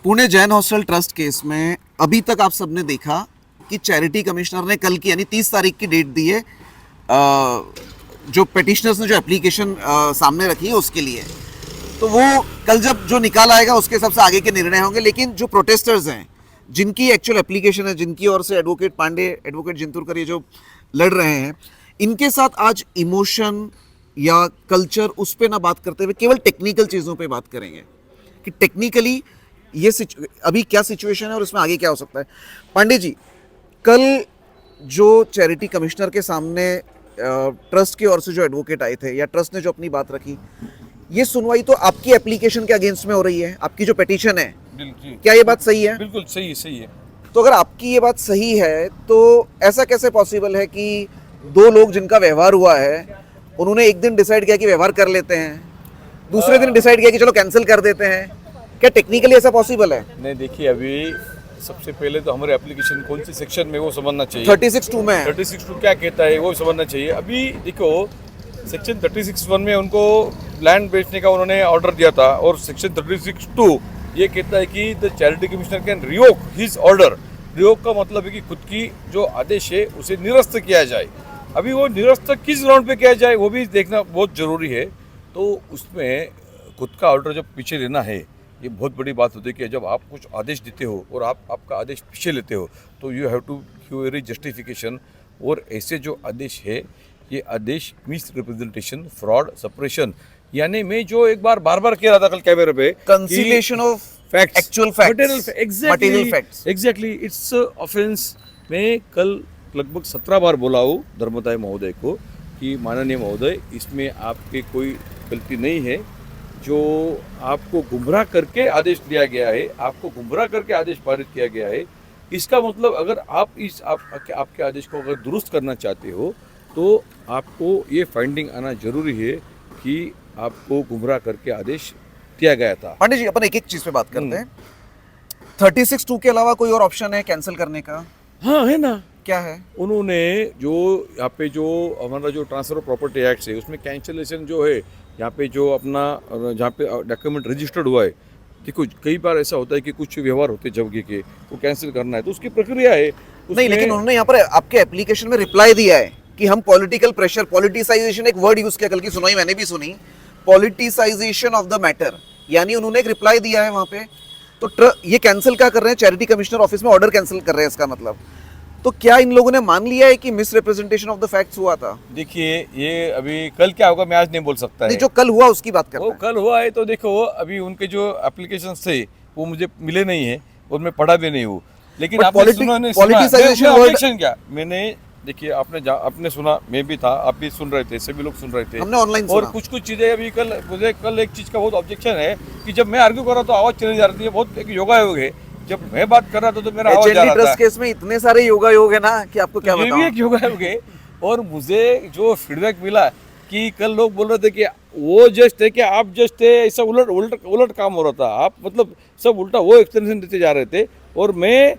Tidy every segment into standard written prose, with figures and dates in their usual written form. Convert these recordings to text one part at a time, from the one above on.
Pune Jain hostel trust case में अभी तक आप सबने देखा कि चैरिटी कमिश्नर ने कल की यानी 30 तारीख की डेट दी है, जो पेटिशनर्स ने जो एप्लीकेशन सामने रखी है उसके लिए। तो वो कल जब जो निकाल आएगा उसके हिसाब से आगे के निर्णय होंगे। लेकिन जो प्रोटेस्टर्स हैं, जिनकी एक्चुअल एप्लीकेशन है, जिनकी ओर से एडवोकेट पांडे, एडवोकेट जिंतुरकर ये जो लड़ रहे हैं, इनके साथ आज इमोशन या कल्चर उस पर ना बात करते हुए केवल टेक्निकल चीज़ों पे बात करेंगे कि टेक्निकली ये अभी क्या सिचुएशन है और इसमें आगे क्या हो सकता है। पांडे जी, कल जो चैरिटी कमिश्नर के सामने ट्रस्ट की ओर से जो एडवोकेट आए थे या ट्रस्ट ने जो अपनी बात रखी, ये सुनवाई तो आपकी एप्लीकेशन के अगेंस्ट में हो रही है, आपकी जो पिटीशन है। क्या ये बात सही है? बिल्कुल सही है। तो अगर आपकी ये बात सही है तो ऐसा कैसे पॉसिबल है कि दो लोग जिनका व्यवहार हुआ है, उन्होंने एक दिन डिसाइड किया कि व्यवहार कर लेते हैं, दूसरे दिन डिसाइड किया कि चलो कैंसिल कर देते हैं। क्या टेक्निकली ऐसा पॉसिबल है? नहीं, देखिए, अभी सबसे पहले तो हमारे एप्लीकेशन कौन सी सेक्शन में वो समझना चाहिए। 36(2) में 36(2) क्या कहता है वो समझना चाहिए। अभी देखो, सेक्शन 36(1) में उनको लैंड बेचने का उन्होंने ऑर्डर दिया था, और सेक्शन 36(2) ये कहता है कि the charity commissioner can revoke his order. Revoke का मतलब है कि खुद की जो आदेश है उसे निरस्त किया जाए। अभी वो निरस्त किस ग्राउंड पे किया जाए वो भी देखना बहुत ज़रूरी है। तो उसमें खुद का ऑर्डर जब पीछे लेना है, ये बहुत बड़ी बात होती है कि जब आप कुछ आदेश देते हो और आपका आदेश पीछे लेते हो तो you have to give very justification. और ऐसे जो आदेश है, ये आदेश मिस रिप्रेजेंटेशन, फ्रॉड, सप्रेशन, यानी मैं जो एक बार बार कह रहा था कल कैमरे पे, conciliation of facts, actual facts, material facts, exactly it's offence. मैं कल लगभग 17 बार बोला हूँ धर्मदाय महोदय को कि माननीय महोदय, इसमें आपकी कोई गलती नहीं है। जो आपको गुमराह करके आदेश दिया गया है, आपको गुमराह करके आदेश पारित किया गया है, इसका मतलब अगर आप आपके आदेश को अगर दुरुस्त करना चाहते हो तो आपको ये फाइंडिंग आना जरूरी है कि आपको गुमराह करके आदेश दिया गया था। पांडे जी, अपन एक एक चीज पे बात करते हैं। 36(2) के अलावा कोई और ऑप्शन है कैंसिल करने का? हाँ, है ना। क्या है? उन्होंने जो यहाँ पे जो हमारा जो ट्रांसफर ऑफ प्रॉपर्टी एक्ट है उसमें कैंसिलेशन जो है, यहाँ पे जो अपना जहाँ पे डॉक्यूमेंट रजिस्टर्ड हुआ है, देखो कई बार ऐसा होता है कि कुछ व्यवहार होते हैं जगह के, वो कैंसिल करना है तो उसकी प्रक्रिया है। नहीं, लेकिन उन्होंने यहाँ पर आपके एप्लीकेशन में रिप्लाई दिया है कि हम पॉलिटिकल प्रेशर, पॉलिटिसाइजेशन एक वर्ड यूज किया, कल की सुनवाई मैंने भी सुनी, पॉलिटिसाइजेशन ऑफ द मैटर, यानी उन्होंने एक रिप्लाई दिया है वहां पे। तो ये कैंसिल क्या कर रहे हैं? चैरिटी कमिश्नर ऑफिस में ऑर्डर कैंसिल कर रहे हैं, इसका मतलब तो क्या इन लोगों ने मान लिया है कि miss representation of the facts हुआ था? देखिए, ये अभी कल क्या होगा मैं आज नहीं बोल सकता है। नहीं, जो कल हुआ उसकी बात करते हैं। वो कल हुआ है तो देखो, अभी उनके जो एप्लीकेशन थे वो मुझे मिले नहीं है और मैं पढ़ा भी नहीं हूँ। लेकिन आपने सुना क्या मैंने, देखिए आपने सुना, मैं भी था, आप भी सुन रहे थे, सभी लोग सुन रहे थे, हमने ऑनलाइन और कुछ चीजें अभी मुझे कल एक चीज का बहुत ऑब्जेक्शन है कि जब मैं आर्ग्यू कर रहा तो आवाज चली जा रही है। बहुत एक योगायोग है, जब मैं बात कर रहा था तो मेरा आवाज जा रहा था। ट्रस्ट केस में इतने सारे योगायोग है ना कि आपको क्या बताऊं। ये भी एक योगायोग है। और मुझे जो फीडबैक मिला कि कल लोग बोल रहे थे कि वो जस्ट थे कि आप जस्ट थे, ऐसा उलट काम हो रहा था। आप मतलब सब उल्टा वो एक्सप्लेनेशन देते जा रहे थे और मैं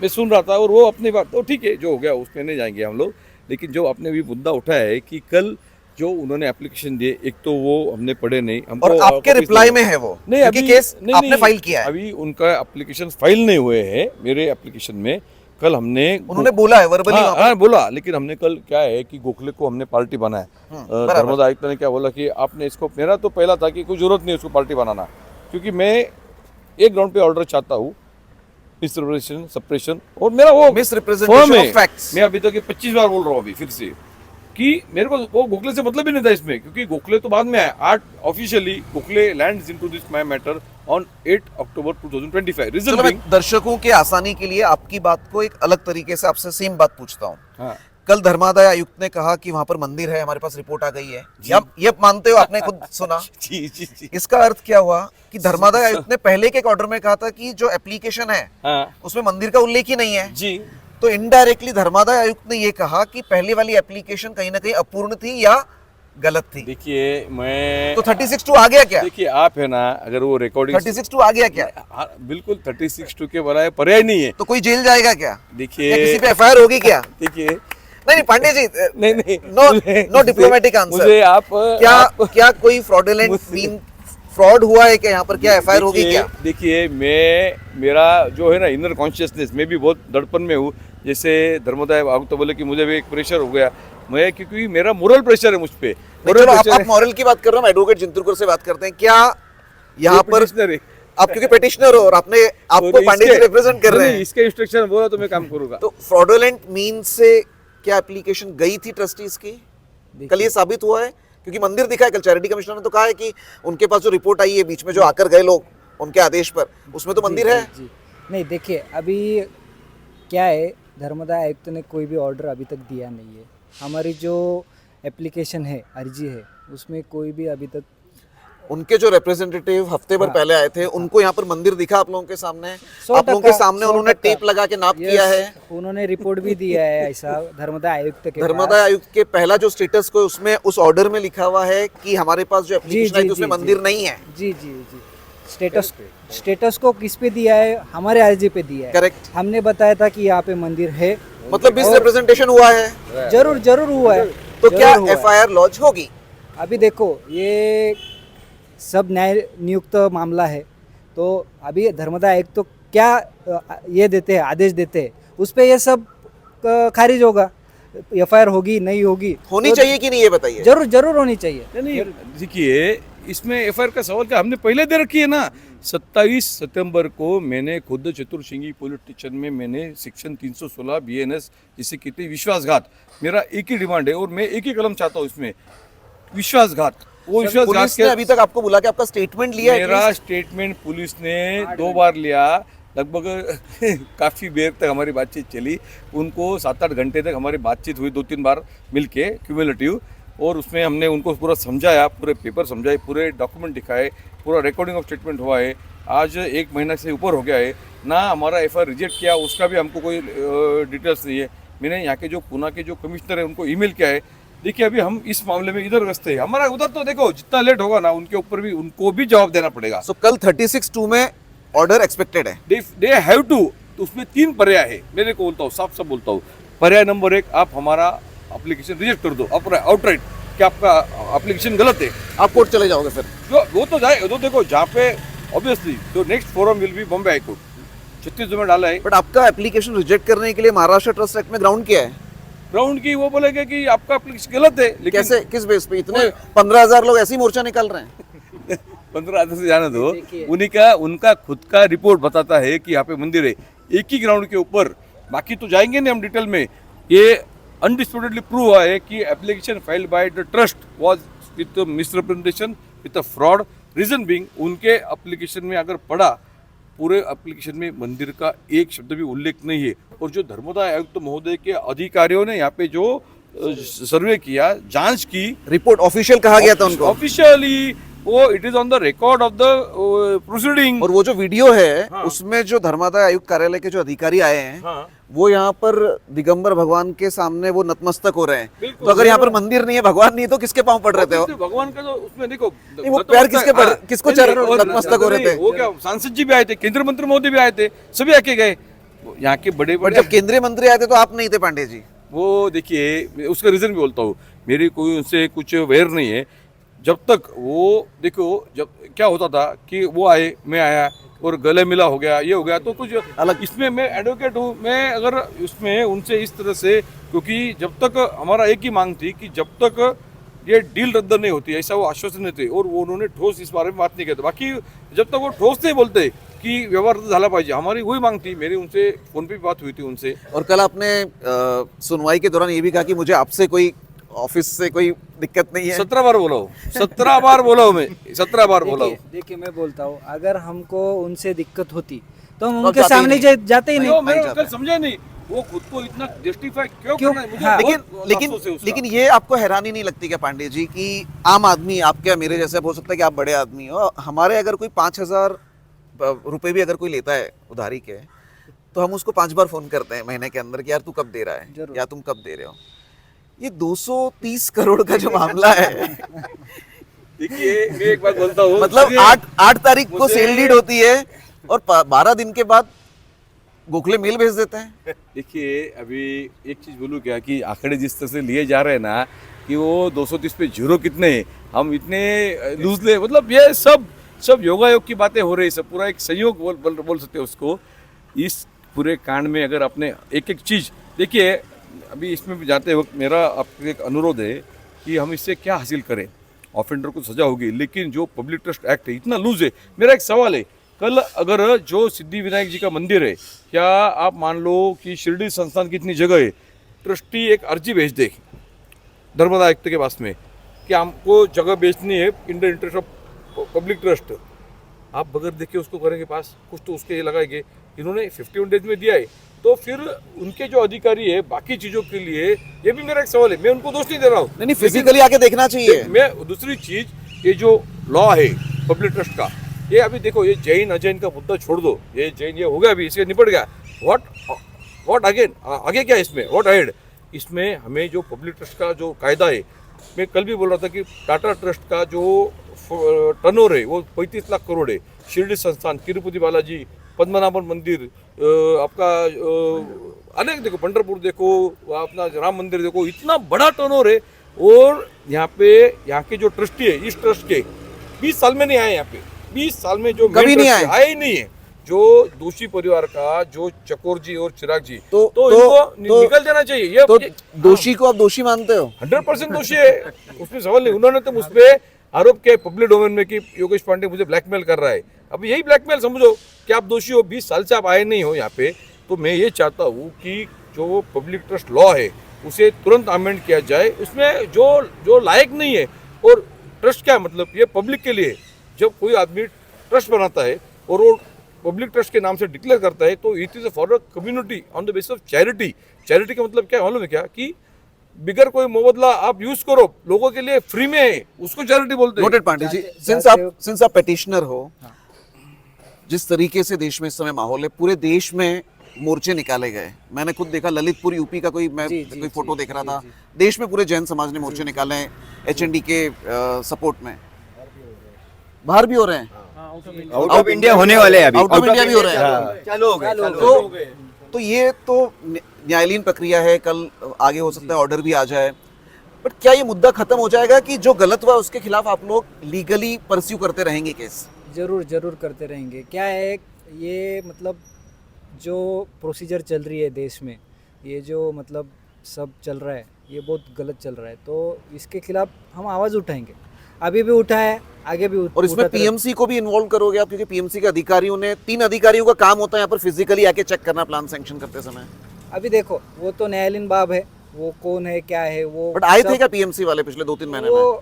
सुन रहा था, और वो अपनी बात तो ठीक है, जो हो गया उसमें नहीं जाएंगे हम लोग। लेकिन जो आपने भी मुद्दा उठाया है कि कल जो उन्होंने एप्लीकेशन दिए, एक तो वो हमने पढ़े नहीं, हमको और आपके रिप्लाई में है वो नहीं, अभी केस आपने फाइल किया है। अभी उनका एप्लीकेशन फाइल नहीं हुए हैं मेरे एप्लीकेशन में। कल हमने उन्होंने बोला है वर्बली, हाँ बोला, लेकिन हमने कल क्या है कि गोखले को हमने पार्टी बनाया। धर्मदाय आयुक्त ने क्या बोला कि आपने इसको, मेरा तो पहला था कि कोई जरूरत नहीं उसको पार्टी बनाना, क्योंकि मैं एक ग्राउंड पे ऑर्डर चाहता हूँ, मिस रिप्रेजेंटेशन, सप्रेशन, और मेरा वो मिस रिप्रेजेंटेशन ऑफ फैक्ट्स। मैं अभी तक 25 बार बोल रहा हूँ अभी फिर से कि मेरे को वो गोखले से मतलब ही नहीं था इसमें, क्योंकि गोखले तो बाद में आया। Officially Gokhale lands into this my matter on 8 October 2025। Reason being, दर्शकों के आसानी के लिए आपकी बात को एक अलग तरीके से आपसे सेम बात पूछता हूँ। हाँ, कल धर्मादाय आयुक्त ने कहा कि वहां पर मंदिर है, हमारे पास रिपोर्ट आ गई है, ये मानते हो? आपने खुद सुना। जी। इसका अर्थ क्या हुआ कि धर्मादाय आयुक्त ने पहले के एक ऑर्डर में कहा था कि जो एप्लीकेशन है हाँ उसमें मंदिर का उल्लेख ही नहीं है जी। तो इनडायरेक्टली धर्मादाय आयुक्त ने ये कहा कि पहले वाली एप्लीकेशन कहीं ना कहीं अपूर्ण थी या गलत थी। देखिए, मैं तो 36(2) आ गया क्या? देखिए, आप है ना, अगर वो रिकॉर्डिंग 36(2) आ गया क्या? बिल्कुल 36(2) के बराबर पर्याय नहीं है। तो कोई जेल जाएगा क्या? देखिए, किसी पे एफआईआर होगी क्या? देखिए, नहीं पांडे जी, नहीं, नो डिप्लोमेटिक आंसर। मुझे आप क्या कोई फ्रॉडुलेंट मीन फ्रॉड हुआ है क्या यहाँ पर, क्या एफआईआर होगी क्या? देखिए मेरा जो है ना इनर कॉन्शियसनेस, मैं भी बहुत दड़पन में हूँ। जैसे धर्मोदय आयुक्त तो बोले कि मुझे भी एक प्रेशर हो गया, मैं क्योंकि मेरा मोरल प्रेशर है मुझ पे। नहीं, चलो आप मॉरल की बात कर रहे हो, एडवोकेट जिंतुरकर से बात करते हैं। क्या यहाँ पर आप क्योंकि पेटिशनर हो और आपको पांडे जी रिप्रेजेंट कर रहे हैं, इसके इंस्ट्रक्शन बोला तो मैं काम करूंगा। तो फ्रॉडुलेंट मीन से क्या एप्लीकेशन गई थी ट्रस्टीज की? कल ये साबित हुआ है, क्योंकि मंदिर दिखा है। कल चैरिटी कमिश्नर ने तो कहा है कि उनके पास जो रिपोर्ट आई है बीच में, जो आकर गए लोग उनके आदेश पर, उसमें तो मंदिर है। जी नहीं, देखिए अभी क्या है, धर्मदाय आयुक्त ने कोई भी ऑर्डर अभी तक दिया नहीं है। हमारी जो एप्लीकेशन है, अर्जी है, उसमें कोई भी अभी तक उनके जो रिप्रेजेंटेटिव हफ्ते भर पहले आए थे, उनको यहाँ पर मंदिर दिखा आप लोगों के सामने? आप लोगों के सामने उन्होंने टेप लगा के नाप किया है? उन्होंने रिपोर्ट भी दिया है ऐसा धर्मदाय आयुक्त के धर्मदाय आयुक्त के पहला जो स्टेटस को उसमें उस ऑर्डर में लिखा हुआ है कि हमारे पास जो एप्लीकेशन आई थी उसमें मंदिर नहीं है। जी जी जी, स्टेटस को किस पे दिया है? हमारे अर्जी पे दिया है। करेक्ट। हमने बताया था कि यहाँ पे मंदिर है, मतलब मिसरिप्रेजेंटेशन हुआ है। जरूर हुआ है। तो क्या एफआईआर लॉन्च होगी? अभी देखो, ये सब न्याय नियुक्त मामला है, तो अभी धर्मदाय आयुक्त तो क्या ये देते हैं, आदेश देते हैं, उस पे ये सब खारिज होगा। एफआईआर होगी नहीं होगी, होनी तो चाहिए कि नहीं ये बताइए। जरूर होनी चाहिए। नहीं देखिए, इसमें एफआईआर का सवाल क्या, हमने पहले दे रखी है ना। 27 सितंबर को मैंने खुद चतुर्सिंगी पुलिस स्टेशन में मैंने सेक्शन 316 बीएनएस जिसे कहते हैं विश्वासघात, मेरा एक ही डिमांड है और मैं एक ही कलम चाहता हूँ इसमें, विश्वासघात। वो विश्वासघात पुलिस ने अभी तक आपको बुला के आपका स्टेटमेंट लिया है? मेरा स्टेटमेंट पुलिस ने 2 बार लिया, लगभग काफ़ी देर तक हमारी बातचीत चली। उनको 7-8 घंटे तक हमारी बातचीत हुई 2-3 बार मिलके क्यूमुलेटिव, और उसमें हमने उनको पूरा समझाया, पूरे पेपर समझाए, पूरे डॉक्यूमेंट दिखाए, पूरा रिकॉर्डिंग ऑफ स्टेटमेंट हुआ है। आज 1 महीना से ऊपर हो गया है ना, हमारा एफआईआर रिजेक्ट किया उसका भी हमको कोई डिटेल्स नहीं है। मैंने यहाँ के जो पुणे के जो कमिश्नर है उनको ईमेल किया है। देखिए अभी हम इस मामले में इधर व्यस्त है, हमारा उधर तो देखो जितना लेट होगा ना उनके ऊपर भी उनको भी जवाब देना पड़ेगा। सो कल 36(2) में ऑर्डर एक्सपेक्टेड है। दे हैव टू, तो उसमें 3 पर्याय है। मेरे को बोलता हूँ, साफ बोलता हूँ। पर्याय नंबर 1, आप हमारा एप्लीकेशन रिजेक्ट कर दो आउटराइट, कि आपका एप्लीकेशन गलत है। आप कोर्ट चले जाओगे फिर? जो वो तो जाए, तो देखो जहाँ पे ऑब्वियसली तो next forum will be Bombay high court. 36 में डाला है। बट आपका एप्लीकेशन रिजेक्ट करने के लिए महाराष्ट्र ट्रस्ट एक्ट में ग्राउंड क्या है? ग्राउंड की वो बोलेंगे कि आपका एप्लीकेशन गलत है, लेकिन कैसे, किस बेस पे? इतने 15,000 लोग ऐसे ही मोर्चा निकाल रहे हैं। 15,000 से जाने दो, उनका खुद का रिपोर्ट बताता है कि यहाँ पे मंदिर है, एक ही ग्राउंड के ऊपर। बाकी तो जाएंगे नहीं हम डिटेल में। ये अनडिस्प्यूटेडली प्रूव हुआ है कि application filed by the trust was with misrepresentation, with fraud. Reason being, उनके एप्लीकेशन में अगर पढ़ा, पूरे एप्लीकेशन में मंदिर का एक शब्द भी उल्लेख नहीं है। और जो धर्मदाय आयुक्त महोदय के अधिकारियों ने यहाँ पे जो सर्वे किया, जांच की, रिपोर्ट ऑफिशियल कहा गया था उनको, ऑफिशियली वो it is on the record of the proceeding. और वो जो वीडियो है, हाँ। उसमें जो धर्मदाय आयुक्त कार्यालय के जो अधिकारी आए हैं, हाँ। वो यहाँ पर दिगंबर भगवान के सामने वो नतमस्तक हो रहे हैं। बिल्कुल। तो अगर यहाँ पर मंदिर नहीं है, भगवान नहीं है, तो किसके पांव पड़ रहे थे वो? भगवान का जो उसमें देखो, वो पैर किसको नतमस्तक हो रहे थे? वो क्या सांसद जी भी आए थे, केंद्रीय मंत्री मोदी भी आए थे, सभी आके गए। यहाँ के बड़े बड़े, जब केंद्रीय मंत्री आए थे तो आप नहीं थे पांडे जी? वो देखिए, उसका रीजन भी बोलता हूँ, मेरी कोई उनसे कुछ वैर नहीं है। जब तक वो देखो, जब क्या होता था कि वो आए, मैं आया और गले मिला हो गया, ये हो गया, तो कुछ अलग। इसमें मैं एडवोकेट हूँ, मैं अगर उसमें उनसे इस तरह से, क्योंकि जब तक हमारा एक ही मांग थी कि जब तक ये डील रद्द नहीं होती, ऐसा वो आश्वासन थे, और वो उन्होंने ठोस इस बारे में बात नहीं करते। बाकी जब तक वो ठोस नहीं बोलते कि व्यवहार रद्द झाला पाहिजे, हमारी वही मांग थी। मेरी उनसे फोन पे बात हुई थी उनसे। और कल आपने सुनवाई के दौरान ये भी कहा कि मुझे आपसे कोई ऑफिस से कोई दिक्कत नहीं है। 17 बार बोला हूँ, 17 बार बोला हूँ मैं, 17 बार बोला हूँ। देखिए मैं बोलता हूँ, अगर हमको उनसे दिक्कत होती तो हम उनके सामने जाते ही नहीं। मैं समझा नहीं, वो खुद को इतना जस्टिफाई क्यों करना है? मुझे हाँ। लेकिन ये आपको हैरानी नहीं लगती क्या पांडे जी कि आम आदमी, आप क्या मेरे जैसे, हो सकता है कि आप बड़े आदमी हो, हमारे अगर कोई 5,000 रुपए भी अगर कोई लेता है उधारी के, तो हम उसको 5 बार फोन करते हैं महीने के अंदर कि यार तू कब दे रहा है, या तुम कब दे रहे हो। ये 230 करोड़ का जो मामला है, देखिए मैं एक बात बोलता हूँ, मतलब 8 तारीख को सेल डीड होती है और 12 दिन के बाद गोखले मेल भेज देते हैं। देखिए अभी एक चीज बोलूँ क्या, कि आंकड़े जिस तरह से लिए जा रहे हैं ना, कि वो 230 पे जीरो कितने हैं, हम इतने लूज ले, मतलब ये सब सब योगायोग की बातें हो रही है, सब पूरा एक संयोग बोल सकते हैं उसको। इस पूरे कांड में अगर आपने एक एक चीज़ देखिए, अभी इसमें भी जाते वक्त मेरा आपको एक अनुरोध है कि हम इससे क्या हासिल करें। ऑफेंडर को सजा होगी, लेकिन जो पब्लिक ट्रस्ट एक्ट है इतना लूज है। मेरा एक सवाल है, कल अगर जो सिद्धि विनायक जी का मंदिर है, क्या आप मान लो कि शिरडी संस्थान की इतनी जगह है, ट्रस्टी एक अर्जी भेज दे धर्मदा आयुक्त के पास में कि हमको जगह बेचनी है in the interest of public trust, आप बगैर देखे उसको करेंगे पास, कुछ तो उसके लगाएंगे। इन्होंने 51 डेज में दिया है, तो फिर उनके जो अधिकारी है बाकी चीज़ों के लिए, ये भी मेरा एक सवाल है। मैं उनको दोष नहीं दे रहा हूँ, नहीं फिजिकली आके देखना चाहिए। मैं दूसरी चीज, ये जो लॉ है पब्लिक ट्रस्ट का, ये अभी देखो, ये जैन अजैन का मुद्दा छोड़ दो, ये जैन ये हो गया, अभी इससे निपट गया। व्हाट अगेन, आगे क्या इसमें, व्हाट अहेड? इसमें हमें जो पब्लिक ट्रस्ट का जो कायदा है, मैं कल भी बोल रहा था कि टाटा ट्रस्ट का जो टर्नओवर है वो 35 लाख करोड़ है। शिरडी संस्थान, तिरुपति बालाजी, पद्मनाभन मंदिर, आपका अनेक देखो, पंढरपुर देखो, अपना राम मंदिर देखो, इतना बड़ा टर्नओवर है। और यहाँ के जो ट्रस्टी है इस ट्रस्ट के 20 साल में नहीं आए, यहाँ पे 20 साल में जो कभी नहीं आए ही नहीं है। जो दोषी परिवार का जो चकोर जी और चिराग जी, तो इनको निकल जाना चाहिए। ये तो दोषी को आप दोषी मानते हो? 100% दोषी है, उसमें सवाल नहीं। उन्होंने तो मुझ पर आरोप किया पब्लिक डोमेन में कि योगेश पांडे मुझे ब्लैकमेल कर रहा है। अब यही ब्लैकमेल समझो कि आप दोषी हो, 20 साल से आप आए नहीं हो यहाँ पे। तो मैं ये चाहता हूँ कि जो पब्लिक ट्रस्ट लॉ है उसे तुरंत अमेंड किया जाए, उसमें जो लायक नहीं है। और ट्रस्ट क्या मतलब, ये पब्लिक के लिए। जब कोई आदमी ट्रस्ट बनाता है और वो पब्लिक ट्रस्ट के नाम से डिक्लेयर करता है, तो it is for a community on the basis of charity. Charity का मतलब क्या मालूम है क्या, कि बिगर कोई मुबदला आप यूज करो, लोगों के लिए फ्री में है, उसको चैरिटी बोलते हैं। नोटेड पांडे जी, सिंस आप पेटिशनर हो, जिस तरीके से देश में इस समय माहौल है, पूरे देश में मोर्चे निकाले गए। मैंने खुद देखा, ललितपुर यूपी का कोई फोटो देख रहा था। देश में पूरे जैन समाज ने मोर्चे निकाले हैं HND के सपोर्ट में। बाहर भी हो रहे हैं, आउट ऑफ इंडिया होने वाले हैं अभी, आउट ऑफ इंडिया भी हो रहे हैं। चालू हो गए। तो ये तो न्यायालयीन प्रक्रिया है, कल आगे हो सकता है ऑर्डर भी आ जाए। बट क्या ये मुद्दा खत्म हो जाएगा कि जो गलत हुआ उसके खिलाफ आप लोग लीगली परस्यू करते रहेंगे केस? जरूर करते रहेंगे। क्या है, ये मतलब जो प्रोसीजर चल रही है देश में, ये जो मतलब सब चल रहा है, ये बहुत गलत चल रहा है। तो इसके खिलाफ हम आवाज़ उठाएंगे, अभी भी उठाए, आगे भी और इसमें PMC को भी इन्वॉल्व करोगे आप? क्योंकि PMC के अधिकारियों ने 3 अधिकारियों का काम होता है यहाँ पर फिजिकली आके चेक करना प्लान सैंक्शन करते समय। अभी देखो, वो तो न्यायालयीन बाब है, वो कौन है क्या है वो। बट आए थे क्या PMC वाले पिछले 2-3 महीने में?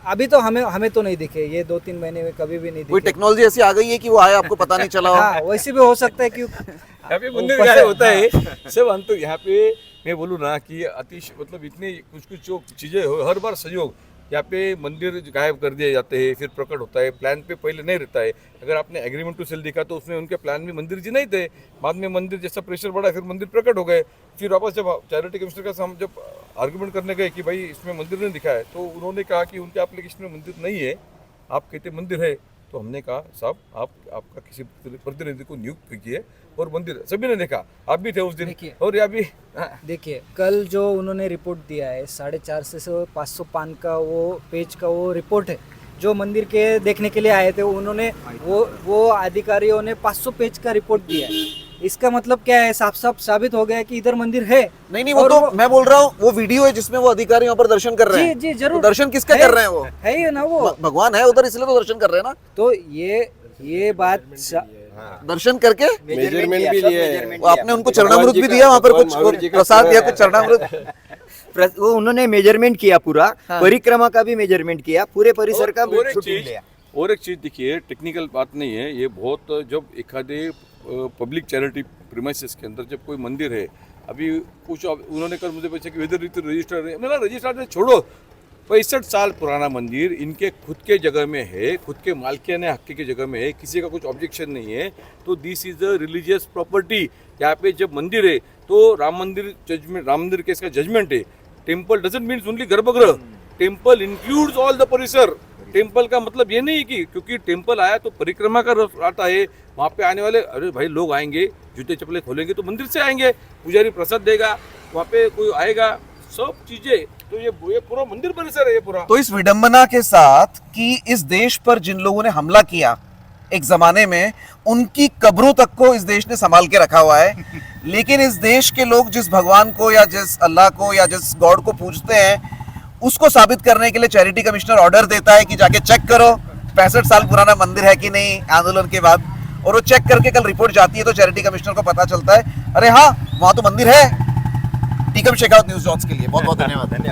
अभी तो हमें तो नहीं दिखे, ये 2-3 महीने में कभी भी नहीं दिखे। कोई टेक्नोलॉजी ऐसी आ गई है कि वो आए, आपको पता नहीं चला हो? हाँ, वैसे भी हो सकता है कि यहाँ पे मंदिर गायब होता है सब अंत। यहाँ पे मैं बोलूँ ना कि अतिश मतलब इतनी कुछ जो चीज़ें हर बार संयोग, यहाँ पे मंदिर गायब कर दिए जाते हैं, फिर प्रकट होता है। प्लान पे पहले नहीं रहता है। अगर आपने एग्रीमेंट टू सेल देखा तो उसमें उनके प्लान में मंदिर जी नहीं थे, बाद में मंदिर जैसा प्रेशर बढ़ा, फिर मंदिर प्रकट हो गए। फिर वापस जब चैरिटी कमिश्नर का हम जब आर्गूमेंट करने गए कि भाई इसमें मंदिर नहीं दिखा है, तो उन्होंने कहा कि उनके एप्लीकेशन में मंदिर नहीं है, आप कहते मंदिर है। तो हमने कहा साहब आपका किसी प्रतिनिधि को नियुक्त कीजिए और मंदिर, सभी ने देखा, आप भी थे उस दिन। और यहाँ भी देखिए, कल जो उन्होंने रिपोर्ट दिया है 450 से 500 पान का वो पेज का वो रिपोर्ट है, जो मंदिर के देखने के लिए आए थे, उन्होंने वो अधिकारियों ने 500 पेज का रिपोर्ट दिया है। इसका मतलब क्या है, साफ साफ साबित हो गया कि इधर मंदिर है। नहीं वो तो मैं बोल रहा हूँ, वो वीडियो है जिसमें वो अधिकारी वहाँ पर दर्शन कर रहे हैं। जी जरूर। तो दर्शन किसका कर रहे हैं? वो है ही ना, वो भगवान है उधर, इसलिए तो दर्शन कर रहे हैं ना। तो ये बात दर्शन करके मेजरमेंट भी लिए, आपने उनको चरणामृत भी दिया, वहाँ पर कुछ प्रसाद दिया, कुछ चरणामृत। वो उन्होंने मेजरमेंट किया पूरा, परिक्रमा का भी मेजरमेंट किया, पूरे परिसर का शूटिंग लिया। और एक चीज़ देखिए, टेक्निकल बात नहीं है ये, बहुत जब एखादे पब्लिक चैरिटी प्रीमाइसेस के अंदर जब कोई मंदिर है, अभी कुछ उन्होंने कल मुझे पूछा कि वेदर रजिस्टर है, मैंने रजिस्टर छोड़ो, 65 साल पुराना मंदिर इनके खुद के जगह में है, खुद के मालिकाने हक की जगह में है, किसी का कुछ ऑब्जेक्शन नहीं है। तो this is a religious property. यहाँ पे जब मंदिर है तो राम मंदिर केस का जजमेंट है। टेम्पल डजंट मीन्स ओनली गर्भगृह, टेम्पल इंक्लूड्स ऑल द परिसर। टेम्पल का मतलब ये नहीं कि क्योंकि टेम्पल आया तो परिक्रमा का आता है, वहाँ पे आने वाले अरे भाई लोग आएंगे, जूते चप्पलें खोलेंगे तो मंदिर से आएंगे, पुजारी प्रसाद देगा, वहाँ पे कोई आएगा, सब चीजें। तो ये पूरा मंदिर परिसर है ये पूरा। तो इस विडंबना के साथ कि इस देश पर जिन लोगों ने हमला किया एक जमाने में उनकी कब्रों तक को इस देश ने संभाल के रखा हुआ है। लेकिन इस देश के लोग जिस भगवान को या जिस अल्लाह को या जिस गॉड को पूजते हैं, उसको साबित करने के लिए चैरिटी कमिश्नर ऑर्डर देता है कि जाके चेक करो 65 साल पुराना मंदिर है कि नहीं आंदोलन के बाद, और वो चेक करके कल रिपोर्ट जाती है तो चैरिटी कमिश्नर को पता चलता है अरे हाँ वहां तो मंदिर है। टीकम शेखावत न्यूज़ डॉट्स के लिए बहुत बहुत धन्यवाद।